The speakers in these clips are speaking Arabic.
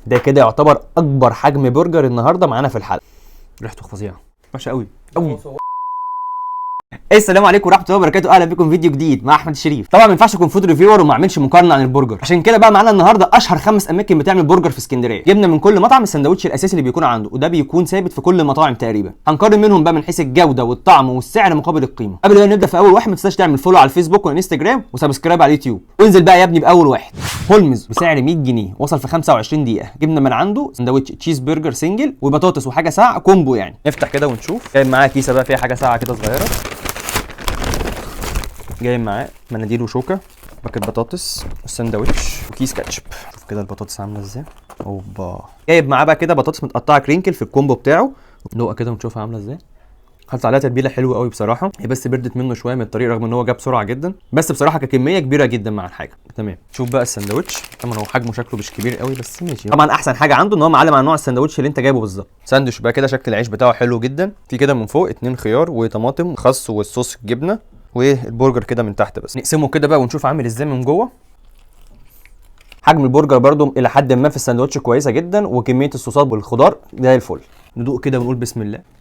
ده كده يعتبر اكبر حجم برجر النهارده معانا في الحلقه. ريحته فظيعه وحشه قوي قوي. السلام عليكم ورحمه الله وبركاته، اهلا بكم في فيديو جديد مع احمد الشريف. طبعا ما ينفعش اكون فود ريفيور وما اعملش مقارنه عن البرجر، عشان كده بقى معانا النهارده اشهر 5 اماكن بتعمل برجر في اسكندريه. جبنا من كل مطعم السندوتش الاساسي اللي بيكون عنده، وده بيكون ثابت في كل المطاعم تقريبا. هنقارن منهم بقى من حيث الجوده والطعم والسعر مقابل القيمه. قبل ما نبدا في اول واحد ما تنساش تعمل فولو على الفيسبوك والانستجرام وسبسكرايب على اليوتيوب، وانزل بقى يا ابني باول واحد. هولمز بسعر 100 جنيه وصل في 25 دقيقه. جبنا من عنده سندوتش تشيز برجر سنجل وبطاطس وحاجه ساقعه كومبو يعني. نفتح كده ونشوف. جايب معاه كيسه بقى فيها حاجه ساقعه كده صغيره، جايب معاه مناديل وشوكه، باكت بطاطس والساندوتش وكيس كاتشب. شوف كده البطاطس عامله ازاي. اوبا. جايب معاه بقى كده بطاطس متقطعه كرينكل في الكومبو بتاعه. ندوقها كده ونشوفها عامله ازاي. حطيت عليها تتبيله حلوه قوي بصراحه، هي بس بردت منه شويه من الطريق رغم ان هو جاب بسرعه جدا، بس بصراحه ككميه كبيره جدا مع الحاجه. تمام. شوف بقى الساندوتش، طبعا هو حجمه شكله مش كبير قوي بس ماشي. طبعا احسن حاجه عنده ان هو معلم على نوع الساندوتش اللي انت جايبه بالظبط. ساندوتش بقى كده شكل العيش بتاعه حلو جدا، في كده من فوق 2 خيار وطماطم خس والصوص الجبنه، والبرجر كده من تحت. بس نقسمه كده بقى ونشوف عامل ازاي من جوه. حجم البرجر برده الى حد ما في الساندوتش كويسه جدا، وكميه الصوصات والخضار زي الفل. ندوق كده ونقول بسم الله.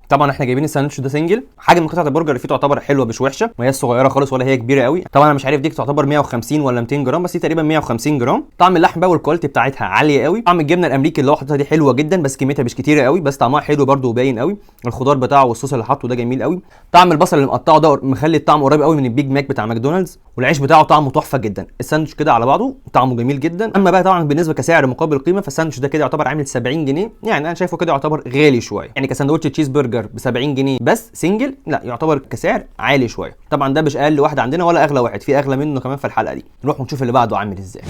طبعا احنا جايبين الساندوتش ده سنجل. حجم قطعه البرجر اللي فيه تعتبر حلوه مش وحشه، ما هي صغيره خالص ولا هي كبيره قوي. طبعا انا مش عارف دي تعتبر 150 ولا 200 جرام، بس دي تقريبا 150 جرام. طعم اللحم بقى والكواليتي بتاعتها عاليه قوي. طعم الجبنه الامريكي اللي هو حاططها دي حلوه جدا، بس كميتها مش كتيره قوي، بس طعمها حلو برده وباين قوي. الخضار بتاعه والصوص اللي حاطه ده جميل قوي. طعم البصل اللي مقطعه ده مخلي الطعم قريب قوي من البيج ماك بتاع ماكدونالدز، والعيش بتاعه طعمه تحفه جدا. الساندوتش كده على بعضه طعمه جميل جدا. اما بقى طبعا بالنسبه كسعر مقابل قيمه، فالساندوتش ده كده يعتبر عامل 70 جنيه، يعني انا شايفه كده يعتبر غالي شويه. يعني كساندوتش تشيز برجر ب 70 جنيه بس سنجل، لا يعتبر كسعر عالي شويه. طبعا ده مش اقل واحد عندنا ولا اغلى واحد، في اغلى منه كمان في الحلقه دي. نروح ونشوف اللي بعده عامل ازاي.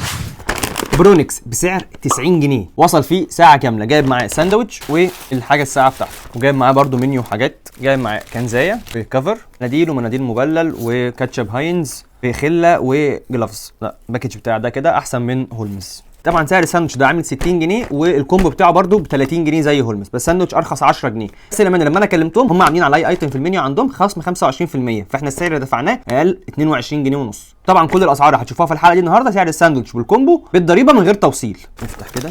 برونكس بسعر 90 جنيه وصل فيه ساعه كامله. جايب معاه ساندوتش والحاجه الساعه بتاعته، وجايب معاه برده منيو حاجات. جايب معاه كنزايه بكفر، مناديل ومناديل مبلل وكاتشب هاينز بخله وجلافز. لا الباكج بتاع ده كده احسن من هولمز. طبعا سعر الساندوتش ده عامل 60 جنيه، والكومبو بتاعه برده ب 30 جنيه زي هولمز، بس الساندوتش ارخص 10 جنيه. بس لما انا كلمتهم هم عاملين على اي ايتم في المنيو عندهم خصم 25%، فاحنا السعر اللي دفعناه اقل 22 جنيه ونص. طبعا كل الاسعار هتشوفوها في الحلقه دي النهارده. سعر الساندوتش بالكومبو بالضريبه من غير توصيل. نفتح كده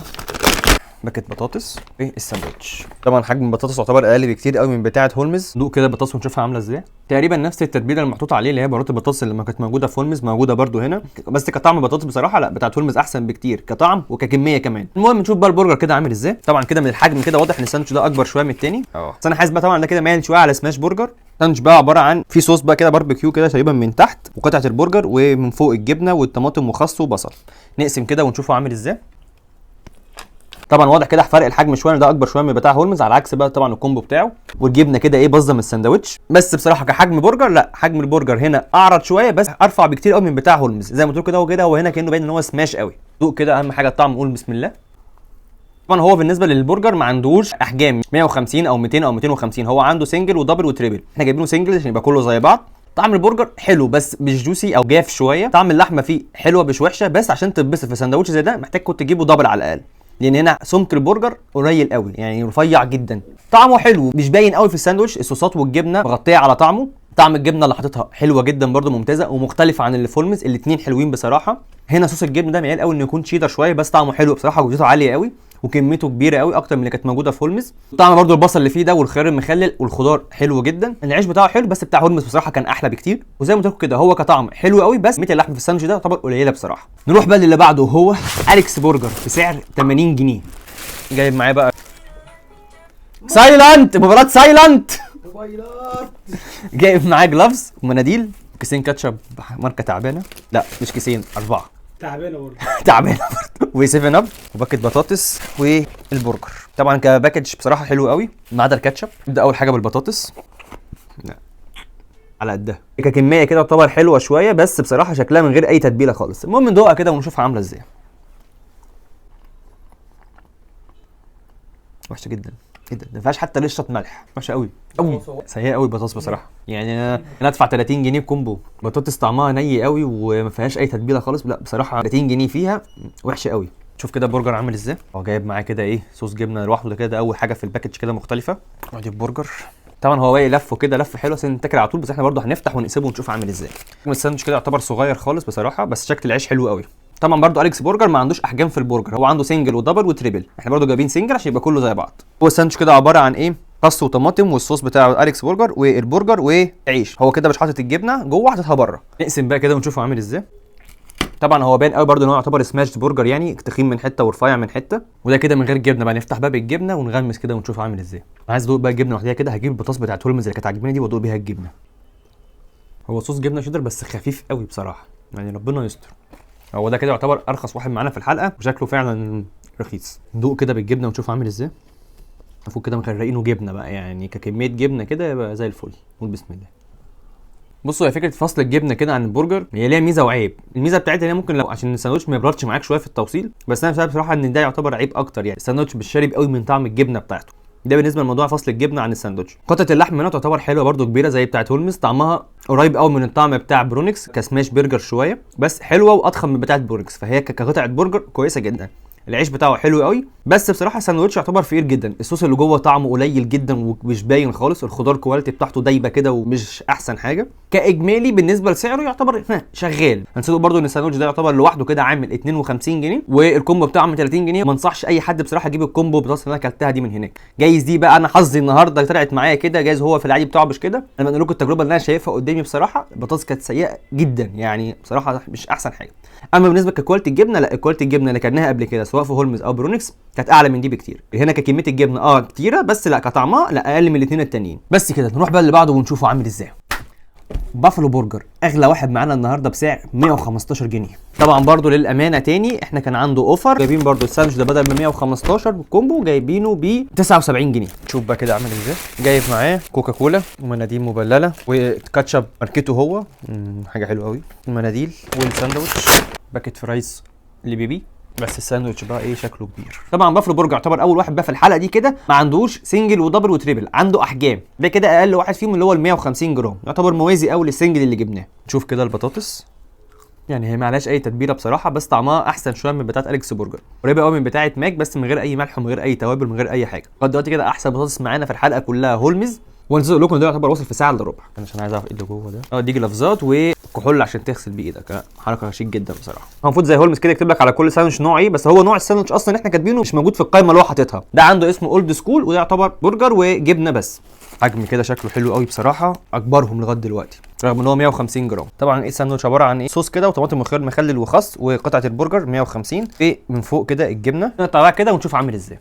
باكت بطاطس الساندوتش. طبعا حجم البطاطس يعتبر اقل بكتير قوي من بتاعه هولمز. دوق كده البطاطس ونشوفها عامله ازاي. تقريبا نفس التتبيله اللي محطوطه عليه، اللي هي بهارات البطاطس اللي ما كانت موجوده في هولمز موجوده برده هنا، بس كطعم بطاطس بصراحه لا بتاعه هولمز احسن بكتير كطعم وككميه كمان. المهم نشوف بقى البرجر كده عامل ازاي. طبعا كده من الحجم كده واضح ان الساندوتش ده اكبر شويه من التاني، بس انا حاسس بقى طبعا ده كده مايل شويه على سماش برجر. الساندوتش بقى عباره عن في صوص بقى كده باربيكيو كده تقريبا من تحت، وقطعه البرجر، ومن فوق الجبنه والطماطم وخس وبصل. نقسم كده ونشوفه عامل ازاي. طبعا واضح كده فرق الحجم شويه، ده اكبر شويه من بتاع هولمز، على عكس بقى طبعا الكومبو بتاعه. والجبنه كده ايه باظه من الساندوتش. بس بصراحه كحجم برجر لا، حجم البرجر هنا اعرض شويه بس ارفع بكتير قوي من بتاع هولمز. زي ما قلت كده هو كده، هو هنا كانه باين ان هو سماش قوي. دوق كده اهم حاجه الطعم، نقول بسم الله. طبعا هو بالنسبه للبرجر ما عندوش احجام 150 او 200 او 250، هو عنده سنجل ودبل وتريبل. احنا جايبينه سنجل عشان يبقى كله زي بعض. طعم البرجر حلو بس مش جوسي او جاف شويه. طعم اللحمه فيه حلوه مش وحشه، بس عشان تتبسط في ساندوتش زي ده محتاج كنت تجيبه دبل على الاقل، لان هنا سمك البرجر قليل قوي، يعني رفيع جدا. طعمه حلو مش باين قوي في الساندوتش. الصوصات والجبنه مغطيه على طعمه. طعم الجبنه اللي حاططها حلوه جدا برده، ممتازه ومختلفه عن اللي في هولمز. الاثنين حلوين بصراحه. هنا صوص الجبنه ده ميال قوي انه يكون شيدر شويه، بس طعمه حلو بصراحه، جودته عاليه قوي وكميته كبيره قوي اكتر من اللي كانت موجوده في هولمز. طعم برده البصل اللي فيه ده والخيار المخلل والخضار حلو جدا. العيش بتاعه حلو، بس بتاع هولمز بصراحه كان احلى بكتير. وزي ما قلت لكم كده هو كطعم حلو قوي، بس كميه اللحم في الساندوتش ده تعتبر قليله بصراحه. نروح بقى للي بعده، هو اليكس برجر بسعر 80 جنيه. جايب معاه بقى سايلنت، مباراة سايلنت. جايب معاه جلافز ومناديل، كيسين كاتشب ماركه تعبانه، لا مش كيسين 4 تعبانه برضه تعبانه برضه، و7 اب وباكت بطاطس والبرجر. طبعا كباكج بصراحه حلو قوي ما عدا الكاتشب. نبدا اول حاجه بالبطاطس، لا على قدها ككميه كده تعتبر حلوه شويه، بس بصراحه شكلها من غير اي تتبيله خالص. المهم ندوقها كده ونشوفها عامله ازاي. وحشه جدا جدا، ما فيهاش حتى رشه ملح، وحشه قوي قوي، سيئه قوي البطاطس بصراحه. يعني انا ادفع 30 جنيه بكومبو بطاطس طعمها ني قوي وما فيهاش اي تتبيله خالص، لا بصراحه 30 جنيه فيها وحشه قوي. شوف كده البرجر عامل ازاي. هو جايب معاه كده ايه صوص جبنه لوحده، ده كده اول حاجه في الباكج كده مختلفه. ادي البرجر طبعا هو واقي لفه كده لفه حلوه عشان نتاكل على طول، بس احنا برضه هنفتح ونقسمه ونشوف عامل ازاي. الساندوتش كده يعتبر صغير خالص بصراحه، بس شكل العيش حلو قوي. طبعا برضو اليكس برجر ما عندوش احجام في البرجر، هو عنده سنجل ودبل وتريبل، احنا برضو جايبين سنجل عشان يبقى كله زي بعض. هو الساندوتش كده عباره عن ايه؟ خس وطماطم والصوص بتاع اليكس برجر والبرجر وعيش، هو كده مش حاطط الجبنه جوه، حاططها بره. نقسم بقى كده ونشوفه عامل ازاي. طبعا هو باين قوي برده ان هو يعتبر سماش برجر، يعني تخين من حته ورفيع من حته، وده كده من غير جبنه بقى. نفتح باب الجبنه ونغمس كده ونشوفه عامل ازاي. انا عايز ادوق بقى الجبنه لوحدها كده، هجيب البطاطس بتاعت هولمز اللي كانت عاجباني دي وادوق بيها الجبنه. هو صوص جبنه شيدر بس خفيف قوي بصراحه، يعني ربنا يستر. هو ده كده يعتبر ارخص واحد معانا في الحلقه وشكله فعلا رخيص. ندوق كده بالجبنه ونشوف عامل ازاي. المفروض كده مغرقينه جبنه بقى، يعني ككميه جبنه كده يبقى زي الفل. قول بسم الله. بصوا، هي فكره فصل الجبنه كده عن البرجر هي ليها ميزه وعيب. الميزه بتاعتها هي ممكن لو عشان الساندوتش ما يبردش معاك شويه في التوصيل، بس انا شايف بصراحه ان ده يعتبر عيب اكتر، يعني الساندوتش مش شارب قوي من طعم الجبنه بتاعته. ده بالنسبه لموضوع فصل الجبنه عن الساندوتش. قطعه اللحم هنا تعتبر حلوه برده، كبيره زي بتاعه هولمز، طعمها قريب قوي من الطعم بتاع برونكس كسماش برجر شويه، بس حلوه واضخم من بتاعه برونكس، فهي كقطعه برجر كويسه جدا. العيش بتاعه حلو قوي، بس بصراحه الساندوتش يعتبر فقير جدا. الصوص اللي جوه طعمه قليل جدا ومش باين خالص، الخضار كواليتي بتاعته دايبه كده ومش احسن حاجه. كاجمالي بالنسبه لسعره يعتبر شغال. هنسيبه برده ان الساندوتش ده يعتبر لوحده كده عامل 52 جنيه والكومبو بتاعه عامل 30 جنيه. ما انصحش اي حد بصراحه يجيب الكومبو بطاطس اللي انا اكلتها دي من هناك. جايز دي بقى انا حظي النهارده طلعت معايا كده، جايز هو في العادي بتاعه مش كده. انا بقول لكم التجربه اللي انا شايفها قدامي بصراحه، البطاطس كانت سيئه جدا، يعني بصراحه مش احسن حاجه. اما بالنسبه ككواليتي الجبنه، لا، الكواليتي الجبنه اللي كلناها قبل كده سواء في هولمز او برونكس كانت اعلى من دي بكتير. هنا ككميه الجبنه كتيره، بس لا كطعمها لا اقل من الاثنين التانيين. بس كده نروح بقى اللي بعده ونشوفه عامل ازاي. بافلو برجر اغلى واحد معانا النهارده بسعر 115 جنيه. طبعا برضو للامانه تاني احنا كان عنده اوفر، جايبين برضو الساندوتش ده بدل من 115 بالكومبو جايبينه ب 79 جنيه. شوف بقى كده عامل ازاي. جايب معاه كوكا كولا ومناديل مبلله وكاتشب ماركته هو، حاجه حلوه قوي. المناديل والساندوتش باكيت فرايز لبيبي، بس الساندوتش بقى ايه شكله كبير. طبعا بافلو برجر يعتبر اول واحد بقى في الحلقه دي كده ما عندوش سنجل ودبل وتريبل، عنده احجام. ده كده اقل واحد فيهم اللي هو ال 150 جرام، يعتبر موازي قوي للسنجل اللي جبناه. نشوف كده البطاطس، يعني هي ما عليهاش اي تتبيله بصراحه، بس طعمها احسن شويه من بتاعه اليكس برجر، قريبه قوي من بتاعه ماك بس من غير اي ملح ومن غير اي توابل من غير اي حاجه. لغايه دلوقتي كده احسن بطاطس معانا في الحلقه كلها هولمز. ونسيت اقول لكم ده يعتبر وصل في ساعه الا ربع، عشان عايز اعرف ايه اللي جوه ده. دي جلافزات وكحول عشان تغسل بيه ايدك، حركه شيك جدا بصراحه. هو المفروض زي هولمز كده يكتب لك على كل ساندوتش نوع ايه، بس هو نوع الساندوتش اصلا احنا كاتبينه مش موجود في القائمه اللي هو حاططها. ده عنده اسمه اولد سكول، وده يعتبر برجر وجبنه بس. حجم كده شكله حلو قوي بصراحه، اكبرهم لغايه دلوقتي رغم ان هو 150 جرام. طبعا ايه الساندوتش عباره عن ايه؟ صوص كده وطماطم وخيار مخلل وخس وقطعه البرجر 150، ومن فوق كده الجبنه. نقطعها كده ونشوف عامل ازاي.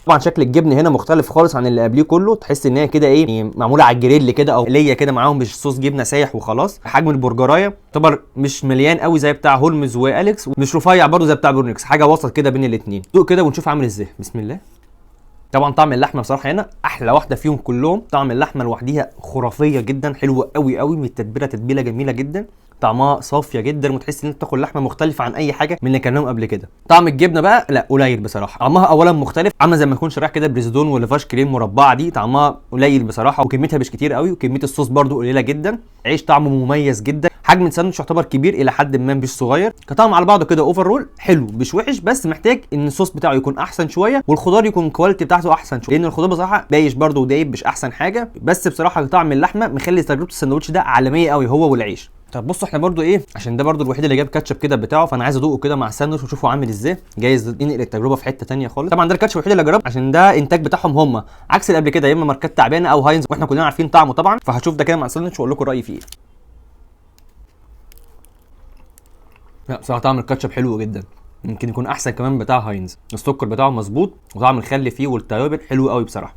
طبعا شكل الجبن هنا مختلف خالص عن اللي قبليه كله، تحس ان هي كده ايه يعني معموله على الجريل كده او ليا كده معاهم، مش صوص جبنه سايح وخلاص. حجم البرجرايه يعتبر مش مليان قوي زي بتاع هولمز واليكس، ومش رفيع برده زي بتاع برونكس، حاجه وسط كده بين الاثنين. دوق كده ونشوف عامل ازاي. بسم الله. طبعا طعم اللحمه بصراحه هنا احلى واحده فيهم كلهم. طعم اللحمه لوحديها خرافيه جدا، حلوه قوي قوي، من التتبيله تتبيله جميله جدا، طعمها صافيه جدا وتحس ان انت بتاكل لحمه مختلفه عن اي حاجه من اللي كلناهم قبل كده. طعم الجبنه بقى لا قليل بصراحه، طعمها اولا مختلف، عامله زي ما تكون شرايح كده بريزدون ولافاش كريم مربعه، دي طعمها قليل بصراحه وكميتها مش كتير قوي، وكميه الصوص برده قليله جدا. عيش طعمه مميز جدا. حجم الساندوتش يعتبر كبير الى حد ما مش صغير. كطعم على بعضه كده اوفر رول حلو مش وحش، بس محتاج ان الصوص بتاعه يكون احسن شويه والخضار يكون الكواليتي بتاعته احسن شويه، لان الخضار بصراحه بايش برده ودايب مش احسن حاجه. بس بصراحه طعم اللحمه مخلي تجربه الساندوتش ده عالميه قوي هو والعيش. طب بصوا احنا برده ايه، عشان ده برده الوحيد اللي جاب كاتشب كده بتاعه، فانا عايز ادوقه كده مع الساندوتش واشوفه عامل ازاي. جايز ينقل التجربه في حته ثانيه خالص. طبعا ده الكاتشب الوحيد اللي جربه عشان ده انتاج بتاعهم هم، عكس اللي قبل كده يا اما ماركات تعبانه او هاينز، واحنا كلنا عارفين طعمه طبعا. فهشوف ده كده مع الساندوتش واقول لكم رايي فيه ايه. لا بصراحه طعم الكاتشب حلو جدا، يمكن يكون احسن كمان بتاع هاينز. السكر بتاعه مظبوط وطعم الخل فيه والتوابل حلو قوي بصراحه.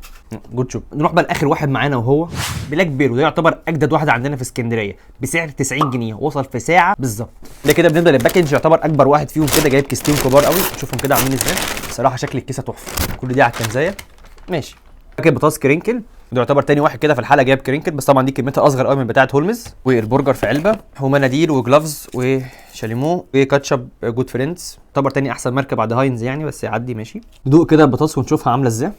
جود شوب. نروح بقى لاخر واحد معانا وهو بلاك بير، وده يعتبر اجدد واحد عندنا في اسكندريه بسعر 90 جنيه، وصل في ساعه بالظبط. ده كده بالنسبه للباكج يعتبر اكبر واحد فيهم كده، جايب كيستين كبار قوي، شوفهم كده عاملين ازاي. بصراحه شكل الكيسه تحفه، كل دي على الكنزايه ماشي. باكج بطاطس كرينكل، ده يعتبر تاني واحد كده في الحلقه جايب كرينكل، بس طبعا دي كميتها اصغر قوي من بتاعه هولمز. والبرجر في علبه ومناديل وجلافز وشاليمو وكاتشب جود فريندز، يعتبر تاني احسن ماركه بعد هاينز يعني، بس يعدي ماشي. ندوق كده البطاطس ونشوفها عامله ازاي.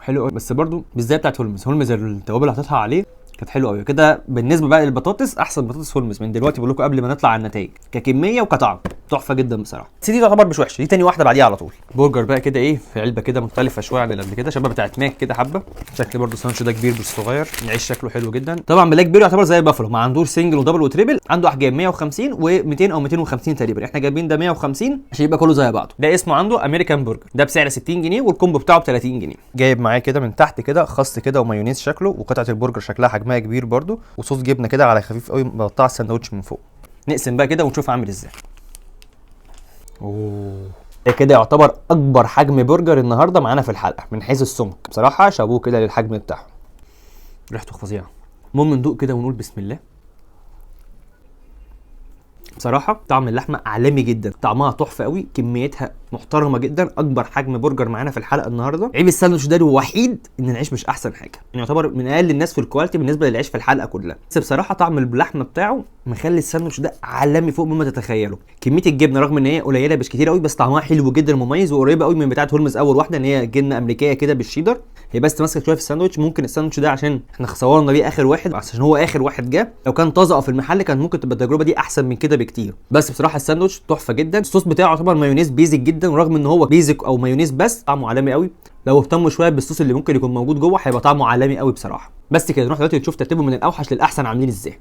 حلو قوي، بس برده مش زي بتاعه هولمز. هولمز التوابل اللي حاططها عليه كانت حلوه قوي كده. بالنسبه بقى للبطاطس احسن بطاطس هولمز من دلوقتي بقول لكم قبل ما نطلع على النتائج ككميه وكطعم. تحفه جدا بصراحه. بس دي تعتبر مش وحشه، دي تاني واحده بعديها على طول. برجر بقى كده ايه في علبه كده مختلفه شويه عن اللي قبل كده، شبه بتاعت ماك كده حبه. شكل برده الساندوتش ده كبير مش صغير، العيش شكله حلو جدا. طبعا بلاك بيري يعتبر زي بافلو، ما عندوش سنجل ودبل وتريبل، عنده احجام 150 و200 او 250 تقريبا. احنا جايبين ده 150 عشان يبقى كله زي بعضه. ده اسمه عنده امريكان برجر، ده بسعر 60 جنيه والكومبو بتاعه ب 30 جنيه. جايب معاه كده من تحت كده خس كده ومايونيز شكله، وقطعه البرجر شكلها حجمها كبير برده، وصوص جبنه كده على خفيف قوي مقطع الساندوتش من فوق. نقسم بقى كده ونشوف عامل ازاي. ده كده يعتبر اكبر حجم برجر النهارده معانا في الحلقه من حيث السمك، بصراحه شابوه كده للحجم بتاعه، ريحته فظيعه. المهم ندوق كده ونقول بسم الله. بصراحه طعم اللحمه عالمي جدا، طعمها تحفه قوي، كميتها محترمه جدا، اكبر حجم برجر معانا في الحلقه النهارده. عيب الساندوتش ده الوحيد ان العيش مش احسن حاجه، يعني يعتبر من اقل الناس في الكواليتي بالنسبه للعيش في الحلقه كلها. بس بصراحه طعم اللحمه بتاعه مخلي الساندوتش ده عالمي فوق مما تتخيلوا. كميه الجبنه رغم ان هي قليله مش كتير قوي، بس طعمها حلو جدا ومميز، وقريبه قوي من بتاعه هولمز اول واحده، ان هي جبنه امريكيه كده بالشيدر. هي بس ماسكه شويه في الساندوتش. ممكن الساندوتش ده عشان احنا خسرنا بيه اخر واحد، عشان هو اخر واحد جه، لو كان طازه في المحل كان ممكن تبقى التجربه دي احسن من كده بكتير. بس بصراحه الساندوتش تحفه جدا. الصوص بتاعه يعتبر مايونيز بيزك جدا، ورغم ان هو بيزك او مايونيز بس طعمه عالمي قوي. لو اهتموا شويه بالصوص اللي ممكن يكون موجود جوه هيبقى طعمه عالمي قوي بصراحه. بس كده نروح دلوقتي نشوف ترتيبهم من الاوحش للاحسن عاملين ازاي.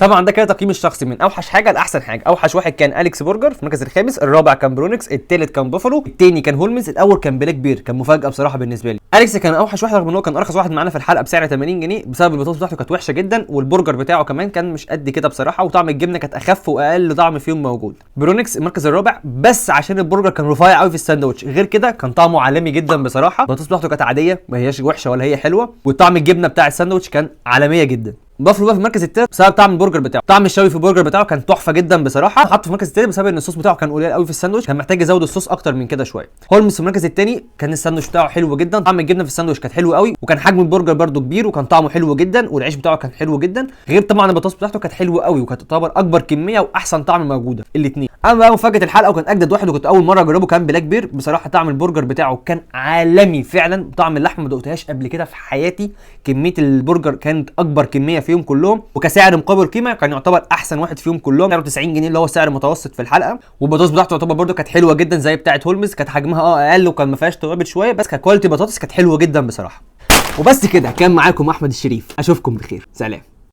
طبعا ده كده تقييم الشخصي من اوحش حاجه لاحسن حاجه. اوحش واحد كان اليكس برجر في المركز الخامس، الرابع كان برونكس، الثالث كان بوفالو، الثاني كان هولمز، الاول كان بلاك بير. كان مفاجاه بصراحه بالنسبه لي. اليكس كان اوحش واحد رغم ان هو كان ارخص واحد معانا في الحلقه بسعر 80 جنيه بسبب البطاطس بتاعته كانت وحشه جدا، والبرجر بتاعه كمان كان مش قد كده بصراحه، وطعم الجبنه كانت اخف واقل طعم فيهم موجود. برونكس المركز الرابع بس عشان البرجر كان رفيع قوي في الساندوتش، غير كده كان طعمه عالمي جدا بصراحه. البطاطس بتاعته كانت عاديه، ما هياش وحشه ولا هي حلوه، وطعم الجبنه بتاع الساندوتش كان عالميه جدا. بافلو بقى في المركز الثالث بسبب طعم البرجر بتاعه، طعم الشوي في البرجر بتاعه كان تحفه جدا بصراحه. حطه في المركز الثالث بسبب ان الصوص بتاعه كان قليل قوي في الساندوتش، كان محتاج يزود الصوص اكتر من كده شويه. هولمز في المركز الثاني كان الساندوتش بتاعه حلو جدا، طعم الجبنه في الساندوتش كانت حلوه قوي، وكان حجم البرجر برده كبير، وكان طعمه حلو جدا، والعيش بتاعه كان حلو جدا، غير طبعا البطاطس بتاعته كانت حلوه قوي، وكانت تعتبر اكبر كميه واحسن طعم موجوده الاثنين. اما بقى مفاجاه الحلقه وكان اجدد واحد وكنت اول مره اجربه كان بلاك بير. بصراحه طعم البرجر بتاعه كان عالمي فعلا، طعم اللحمه ما دقتهاش قبل كده في حياتي. كميه البرجر كانت اكبر كميه فيهم كلهم، وكسعر مقابل قيمه كان يعتبر احسن واحد فيهم كلهم، سعره 90 جنيه اللي هو سعر متوسط في الحلقه. والبطاطس بتاعته تعتبر برده كانت حلوه جدا زي بتاعه هولمز، كانت حجمها اقل وكان ما فيهاش توابل شويه، بس ككواليتي بطاطس كانت حلوه جدا بصراحه. وبس كده كان معاكم احمد الشريف، اشوفكم بخير، سلام.